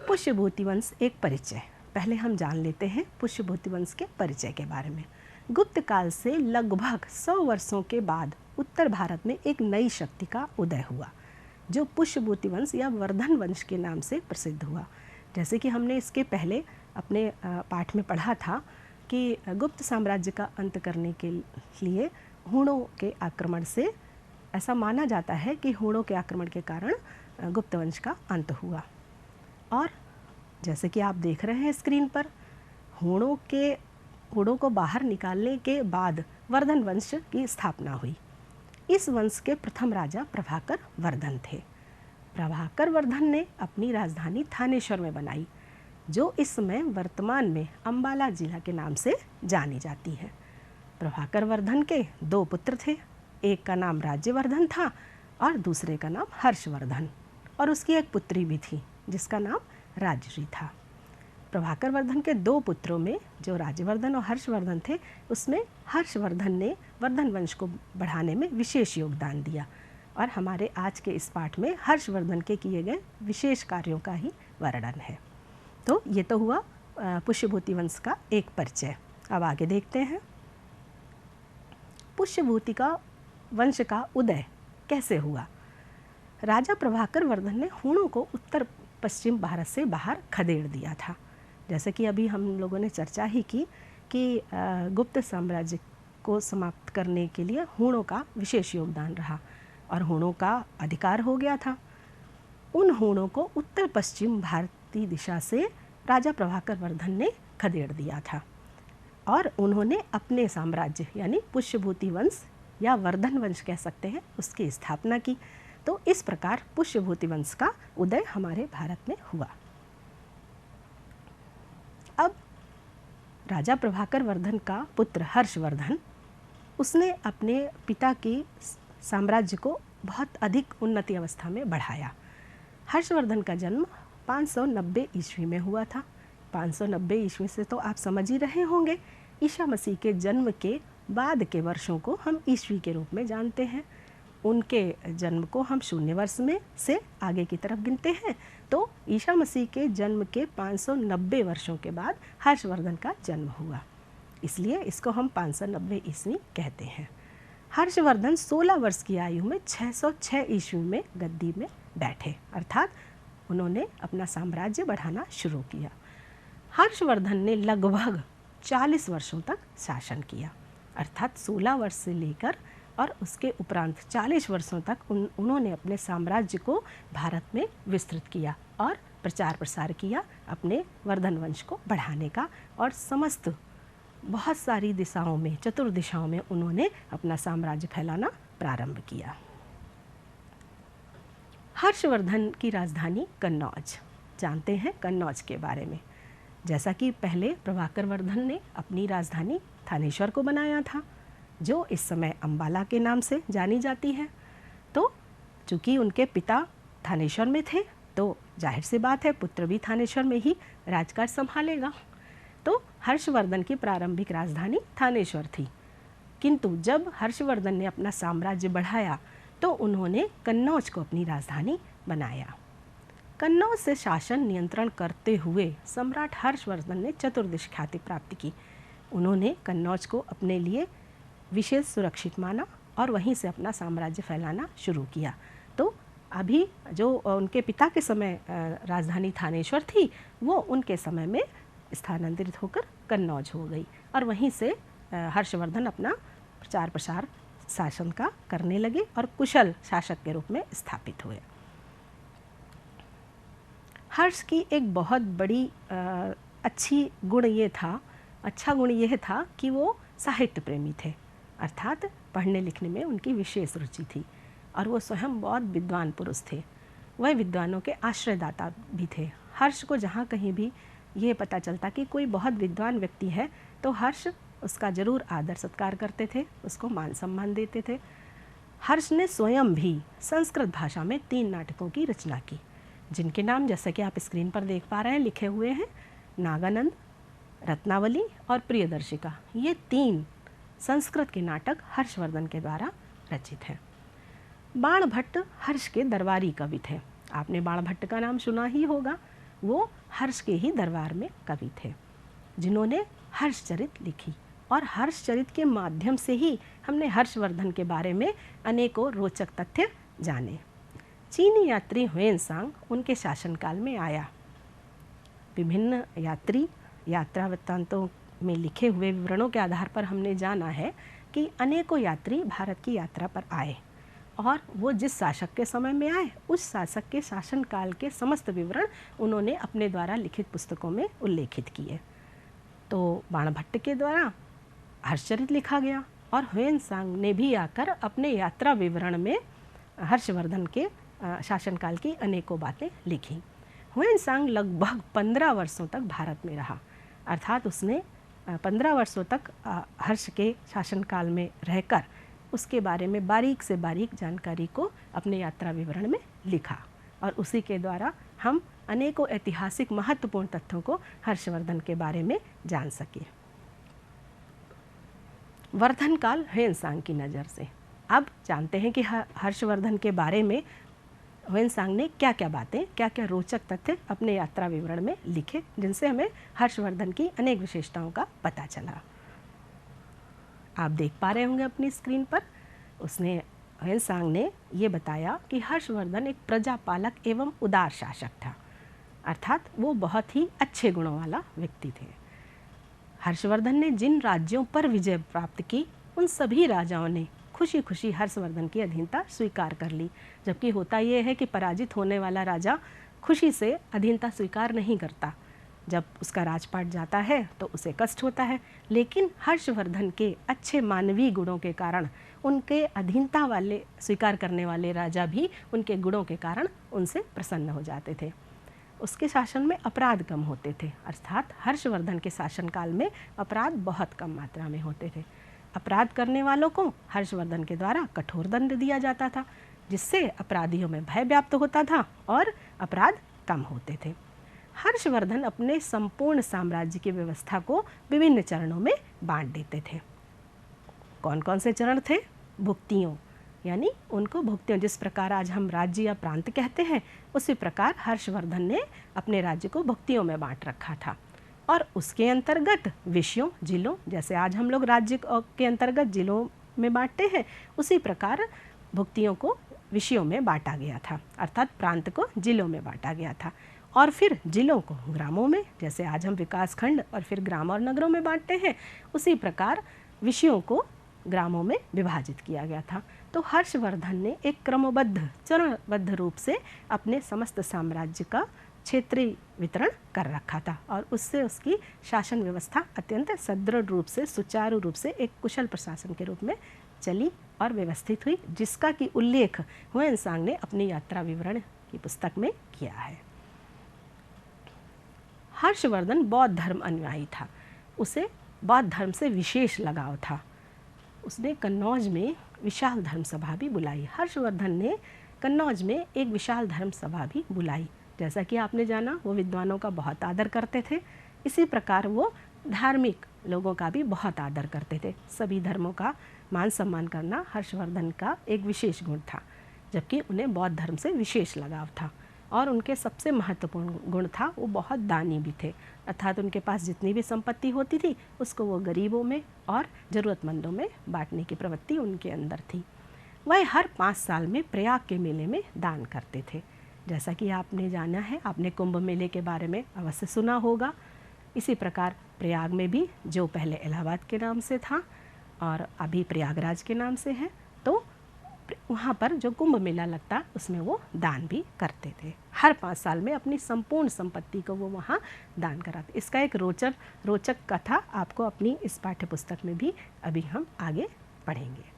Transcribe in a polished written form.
पुष्यभूति वंश एक परिचय। पहले हम जान लेते हैं पुष्यभूति वंश के परिचय के बारे में। गुप्त काल से लगभग 100 वर्षों के बाद उत्तर भारत में एक नई शक्ति का उदय हुआ जो पुष्यभूति वंश या वर्धन वंश के नाम से प्रसिद्ध हुआ। जैसे कि हमने इसके पहले अपने पाठ में पढ़ा था कि गुप्त साम्राज्य का अंत करने के लिए हूणों के आक्रमण से, ऐसा माना जाता है कि हूणों के आक्रमण के कारण गुप्त वंश का अंत हुआ। और जैसे कि आप देख रहे हैं स्क्रीन पर, हूणों को बाहर निकालने के बाद वर्धन वंश की स्थापना हुई। इस वंश के प्रथम राजा प्रभाकर वर्धन थे। प्रभाकर वर्धन ने अपनी राजधानी थानेश्वर में बनाई, जो इस समय वर्तमान में अंबाला जिला के नाम से जानी जाती है। प्रभाकर वर्धन के 2 पुत्र थे, एक का नाम राज्यवर्धन था और दूसरे का नाम हर्षवर्धन, और उसकी एक पुत्री भी थी जिसका नाम राजश्री था। प्रभाकर वर्धन के 2 पुत्रों में जो राज्यवर्धन और हर्षवर्धन थे, उसमें हर्षवर्धन ने वर्धन वंश को बढ़ाने में विशेष योगदान दिया, और हमारे आज के इस पाठ में हर्षवर्धन के किए गए विशेष कार्यों का ही वर्णन है। तो ये तो हुआ पुष्यभूति वंश का एक परिचय। अब आगे देखते हैं पुष्यभूति का वंश का उदय कैसे हुआ। राजा प्रभाकर वर्धन ने हूणों को उत्तर पश्चिम भारत से बाहर खदेड़ दिया था। जैसे कि अभी हम लोगों ने चर्चा ही की कि गुप्त साम्राज्य को समाप्त करने के लिए हूणों का विशेष योगदान रहा और हूणों का अधिकार हो गया था। उन हूणों को उत्तर पश्चिम भारतीय दिशा से राजा प्रभाकर वर्धन ने खदेड़ दिया था और उन्होंने अपने साम्राज्य यानी पुष्यभूति वंश या वर्धन वंश कह सकते हैं, उसकी स्थापना की। तो इस प्रकार पुष्यभूति वंश का उदय हमारे भारत में हुआ। अब राजा प्रभाकर वर्धन का पुत्र हर्षवर्धन, उसने अपने पिता की साम्राज्य को बहुत अधिक उन्नति अवस्था में बढ़ाया। हर्षवर्धन का जन्म 590 ईस्वी में हुआ था। 590 ईस्वी से तो आप समझ ही रहे होंगे, ईसा मसीह के जन्म के बाद के वर्षों को हम ईस्वी के रूप में जानते हैं। उनके जन्म को हम शून्य वर्ष में से आगे की तरफ गिनते हैं, तो ईसा मसीह के जन्म के 590 वर्षों के बाद हर्षवर्धन का जन्म हुआ, इसलिए इसको हम 590 ईस्वी कहते हैं। हर्षवर्धन 16 वर्ष की आयु में 606 ईस्वी में गद्दी में बैठे, अर्थात उन्होंने अपना साम्राज्य बढ़ाना शुरू किया। हर्षवर्धन ने लगभग 40 वर्षों तक शासन किया, अर्थात 16 वर्ष से लेकर और उसके उपरांत 40 वर्षों तक उन्होंने अपने साम्राज्य को भारत में विस्तृत किया और प्रचार प्रसार किया अपने वर्धन वंश को बढ़ाने का, और समस्त बहुत सारी दिशाओं में, चतुर्दिशाओं में उन्होंने अपना साम्राज्य फैलाना प्रारंभ किया। हर्षवर्धन की राजधानी कन्नौज, जानते हैं कन्नौज के बारे में। जैसा कि पहले प्रभाकर वर्धन ने अपनी राजधानी थानेश्वर को बनाया था, जो इस समय अंबाला के नाम से जानी जाती है। तो चूँकि उनके पिता थानेश्वर में थे, तो जाहिर सी बात है पुत्र भी थानेश्वर में ही राजकाज संभालेगा। तो हर्षवर्धन की प्रारंभिक राजधानी थानेश्वर थी, किंतु जब हर्षवर्धन ने अपना साम्राज्य बढ़ाया तो उन्होंने कन्नौज को अपनी राजधानी बनाया। कन्नौज से शासन नियंत्रण करते हुए सम्राट हर्षवर्धन ने चतुर्दिश ख्याति प्राप्त की। उन्होंने कन्नौज को अपने लिए विशेष सुरक्षित माना और वहीं से अपना साम्राज्य फैलाना शुरू किया। तो अभी जो उनके पिता के समय राजधानी थानेश्वर थी, वो उनके समय में स्थानांतरित होकर कन्नौज हो गई और वहीं से हर्षवर्धन अपना प्रचार प्रसार शासन का करने लगे और कुशल शासक के रूप में स्थापित हुए। हर्ष की एक बहुत बड़ी अच्छा गुण यह था कि वो साहित्य प्रेमी थे, अर्थात पढ़ने लिखने में उनकी विशेष रुचि थी और वो स्वयं बहुत विद्वान पुरुष थे। वह विद्वानों के आश्रयदाता भी थे। हर्ष को जहाँ कहीं भी ये पता चलता कि कोई बहुत विद्वान व्यक्ति है तो हर्ष उसका जरूर आदर सत्कार करते थे, उसको मान सम्मान देते थे। हर्ष ने स्वयं भी संस्कृत भाषा में 3 नाटकों की रचना की, जिनके नाम जैसे कि आप स्क्रीन पर देख पा रहे हैं लिखे हुए हैं, नागानंद, रत्नावली और प्रियदर्शिका। ये 3 संस्कृत के नाटक हर्षवर्धन के द्वारा रचित हैं। बाण भट्ट हर्ष के दरबारी कवि थे। आपने बाण भट्ट का नाम सुना ही होगा। वो हर्ष के ही दरबार में कवि थे, जिन्होंने हर्षचरित लिखी। और हर्षचरित के माध्यम से ही हमने हर्षवर्धन के बारे में अनेकों रोचक तथ्य जाने। चीनी यात्री ह्वेनसांग उनके शासनकाल में आया। विभिन्न यात्री यात्रा वृत्तांतों में लिखे हुए विवरणों के आधार पर हमने जाना है कि अनेकों यात्री भारत की यात्रा पर आए और वो जिस शासक के समय में आए उस शासक के शासनकाल के समस्त विवरण उन्होंने अपने द्वारा लिखित पुस्तकों में उल्लेखित किए। तो बाणभट्ट के द्वारा हर्षचरित लिखा गया और ह्वेनसांग ने भी आकर अपने यात्रा विवरण में हर्षवर्धन के शासनकाल की अनेकों बातें लिखी। ह्वेनसांग लगभग 15 वर्षों तक भारत में रहा, अर्थात उसने 15 वर्षों तक हर्ष के शासनकाल में रहकर उसके बारे में बारीक से बारीक जानकारी को अपने यात्रा विवरण में लिखा और उसी के द्वारा हम अनेकों ऐतिहासिक महत्वपूर्ण तथ्यों को हर्षवर्धन के बारे में जान सके। वर्धन काल ह्वेनसांग की नज़र से अब जानते हैं कि हर्षवर्धन के बारे में ह्वेनसांग ने क्या क्या बातें, क्या क्या रोचक तथ्य अपने यात्रा विवरण में लिखे, जिनसे हमें हर्षवर्धन की अनेक विशेषताओं का पता चला। आप देख पा रहे होंगे अपनी स्क्रीन पर, ह्वेनसांग ने ये बताया कि हर्षवर्धन एक प्रजापालक एवं उदार शासक था, अर्थात वो बहुत ही अच्छे गुणों वाला व्यक्ति थे। हर्षवर्धन ने जिन राज्यों पर विजय प्राप्त की उन सभी राजाओं ने खुशी खुशी हर्षवर्धन की अधीनता स्वीकार कर ली, जबकि होता यह है कि पराजित होने वाला राजा खुशी से अधीनता स्वीकार नहीं करता। जब उसका राजपाट जाता है तो उसे कष्ट होता है, लेकिन हर्षवर्धन के अच्छे मानवीय गुणों के कारण उनके अधीनता वाले स्वीकार करने वाले राजा भी उनके गुणों के कारण उनसे प्रसन्न हो जाते थे। उसके शासन में अपराध कम होते थे, अर्थात हर्षवर्धन के शासनकाल में अपराध बहुत कम मात्रा में होते थे। अपराध करने वालों को हर्षवर्धन के द्वारा कठोर दंड दिया जाता था, जिससे अपराधियों में भय व्याप्त होता था और अपराध कम होते थे। हर्षवर्धन अपने संपूर्ण साम्राज्य की व्यवस्था को विभिन्न चरणों में बांट देते थे। कौन कौन से चरण थे? भुक्तियों, यानी उनको भुक्तियों, जिस प्रकार आज हम राज्य या प्रांत कहते हैं, उसी प्रकार हर्षवर्धन ने अपने राज्य को भुक्तियों में बांट रखा था। और उसके अंतर्गत विषयों, जिलों, जैसे आज हम लोग राज्य के अंतर्गत जिलों में बांटते हैं, उसी प्रकार भुक्तियों को विषयों में बांटा गया था, अर्थात प्रांत को जिलों में बांटा गया था। और फिर जिलों को ग्रामों में, जैसे आज हम विकास खंड और फिर ग्राम और नगरों में बांटते हैं, उसी प्रकार विषयों को ग्रामों में विभाजित किया गया था। तो हर्षवर्धन ने एक क्रमबद्ध चरणबद्ध रूप से अपने समस्त साम्राज्य का क्षेत्रीय वितरण कर रखा था और उससे उसकी शासन व्यवस्था अत्यंत सुदृढ़ रूप से, सुचारू रूप से एक कुशल प्रशासन के रूप में चली और व्यवस्थित हुई, जिसका कि उल्लेख ह्वेनसांग ने अपनी यात्रा विवरण की पुस्तक में किया है। हर्षवर्धन बौद्ध धर्म अनुयायी था, उसे बौद्ध धर्म से विशेष लगाव था। उसने कन्नौज में विशाल धर्म सभा भी बुलाई। हर्षवर्धन ने कन्नौज में एक विशाल धर्म सभा भी बुलाई। जैसा कि आपने जाना, वो विद्वानों का बहुत आदर करते थे, इसी प्रकार वो धार्मिक लोगों का भी बहुत आदर करते थे। सभी धर्मों का मान सम्मान करना हर्षवर्धन का एक विशेष गुण था, जबकि उन्हें बौद्ध धर्म से विशेष लगाव था। और उनके सबसे महत्वपूर्ण गुण था, वो बहुत दानी भी थे, अर्थात उनके पास जितनी भी संपत्ति होती थी उसको वो गरीबों में और ज़रूरतमंदों में बांटने की प्रवृत्ति उनके अंदर थी। वह हर 5 साल में प्रयाग के मेले में दान करते थे। जैसा कि आपने जाना है, आपने कुंभ मेले के बारे में अवश्य सुना होगा। इसी प्रकार प्रयाग में भी, जो पहले इलाहाबाद के नाम से था और अभी प्रयागराज के नाम से है, तो वहाँ पर जो कुंभ मेला लगता उसमें वो दान भी करते थे। हर 5 साल में अपनी संपूर्ण संपत्ति को वो वहाँ दान कराते। इसका एक रोचक कथा आपको अपनी इस पाठ्य पुस्तक में भी अभी हम आगे पढ़ेंगे।